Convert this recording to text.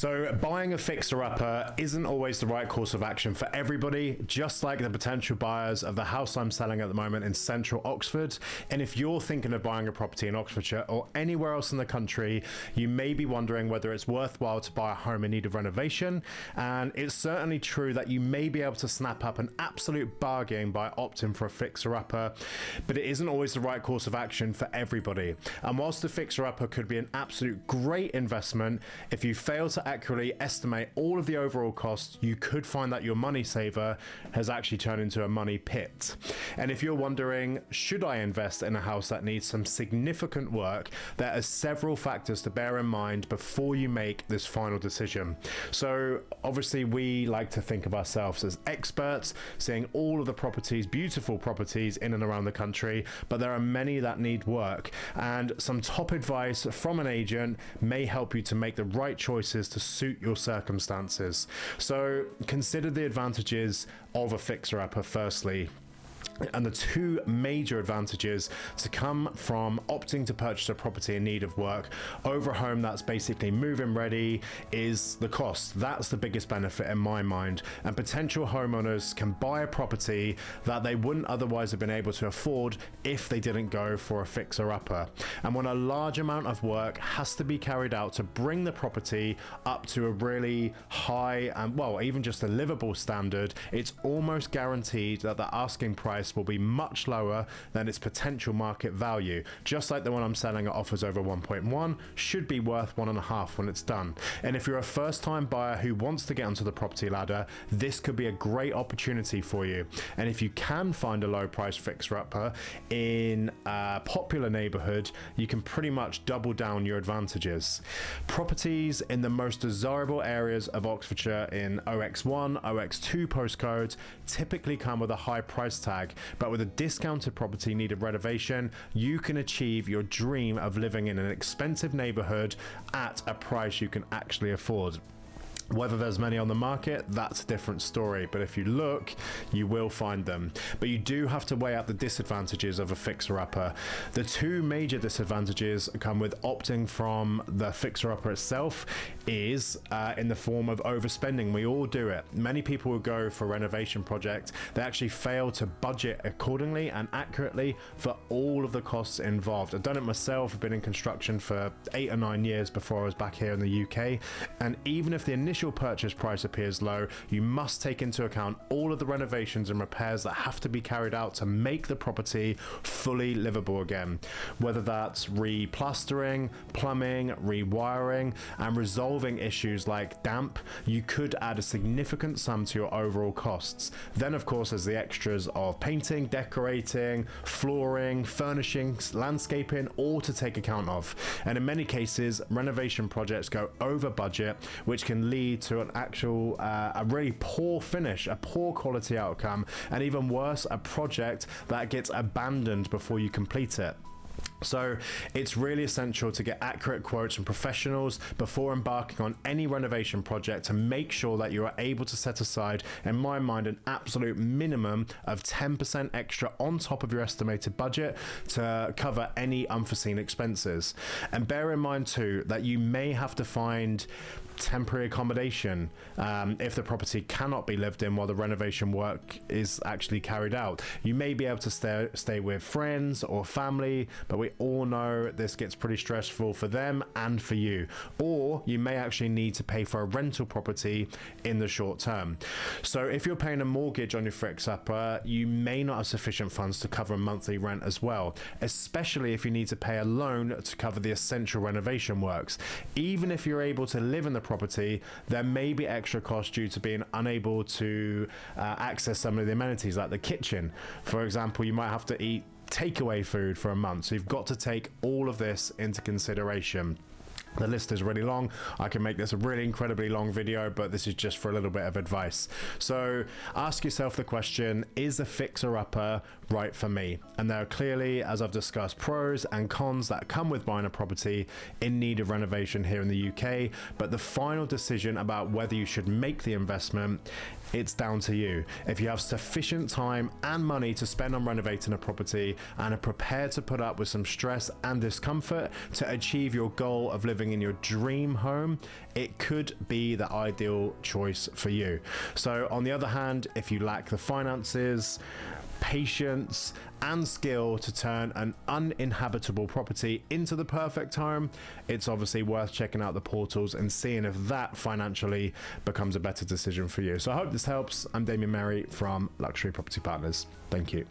So buying a fixer-upper isn't always the right course of action for everybody, just like the potential buyers of the house I'm selling at the moment in central Oxford. And if you're thinking of buying a property in Oxfordshire or anywhere else in the country, you may be wondering whether it's worthwhile to buy a home in need of renovation. And it's certainly true that you may be able to snap up an absolute bargain by opting for a fixer-upper, but it isn't always the right course of action for everybody. And whilst the fixer-upper could be an absolute great investment, if you fail to accurately estimate all of the overall costs, you could find that your money saver has actually turned into a money pit. And if you're wondering, should I invest in a house that needs some significant work, there are several factors to bear in mind before you make this final decision. So obviously we like to think of ourselves as experts, seeing all of the properties, beautiful properties in and around the country, but there are many that need work, and some top advice from an agent may help you to make the right choices to suit your circumstances. So consider the advantages of a fixer-upper firstly. And the two major advantages to come from opting to purchase a property in need of work over a home that's basically move-in ready is the cost. That's the biggest benefit in my mind. And potential homeowners can buy a property that they wouldn't otherwise have been able to afford if they didn't go for a fixer-upper. And when a large amount of work has to be carried out to bring the property up to a really high and, well, even just a livable standard, it's almost guaranteed that the asking price will be much lower than its potential market value. Just like the one I'm selling at offers over 1.1 should be worth 1.5 when it's done. And if you're a first-time buyer who wants to get onto the property ladder, this could be a great opportunity for you. And if you can find a low-price fixer-upper in a popular neighborhood, you can pretty much double down your advantages. Properties in the most desirable areas of Oxfordshire in OX1, OX2 postcodes typically come with a high price tag, but with a discounted property needed renovation, you can achieve your dream of living in an expensive neighborhood at a price you can actually afford. Whether there's many on the market, that's a different story, but if you look, you will find them. But you do have to weigh out the disadvantages of a fixer-upper. The two major disadvantages come with opting from the fixer-upper itself is in the form of overspending. We all do it. Many people will go for a renovation project. They actually fail to budget accordingly and accurately for all of the costs involved. I've done it myself. I've been in construction for 8 or 9 years before I was back here in the UK, and even if the initial purchase price appears low, you must take into account all of the renovations and repairs that have to be carried out to make the property fully livable again. Whether that's replastering, plumbing, rewiring, and resolving issues like damp, you could add a significant sum to your overall costs. Then of course there's the extras of painting, decorating, flooring, furnishing, landscaping, all to take account of. And in many cases, renovation projects go over budget, which can lead to an actual a really poor finish, a poor quality outcome, and even worse, a project that gets abandoned before you complete it. So it's really essential to get accurate quotes from professionals before embarking on any renovation project to make sure that you are able to set aside, in my mind, an absolute minimum of 10% extra on top of your estimated budget to cover any unforeseen expenses. And bear in mind too that you may have to find temporary accommodation if the property cannot be lived in while the renovation work is actually carried out. You may be able to stay with friends or family, but we all know this gets pretty stressful for them and for you. Or you may actually need to pay for a rental property in the short term. So if you're paying a mortgage on your fixer-upper, you may not have sufficient funds to cover a monthly rent as well, especially if you need to pay a loan to cover the essential renovation works. Even if you're able to live in the property, there may be extra costs due to being unable to access some of the amenities like the kitchen. For example, you might have to eat takeaway food for a month, so you've got to take all of this into consideration. The list is really long. I can make this a really incredibly long video, but this is just for a little bit of advice. So ask yourself the question, is a fixer-upper right for me? And there are clearly, as I've discussed, pros and cons that come with buying a property in need of renovation here in the UK, but the final decision about whether you should make the investment it's down to you. If you have sufficient time and money to spend on renovating a property and are prepared to put up with some stress and discomfort to achieve your goal of living in your dream home, it could be the ideal choice for you. So on the other hand, if you lack the finances, patience and skill to turn an uninhabitable property into the perfect home, it's obviously worth checking out the portals and seeing if that financially becomes a better decision for you. So I hope this helps. I'm Damion Merry from Luxury Property Partners. Thank you.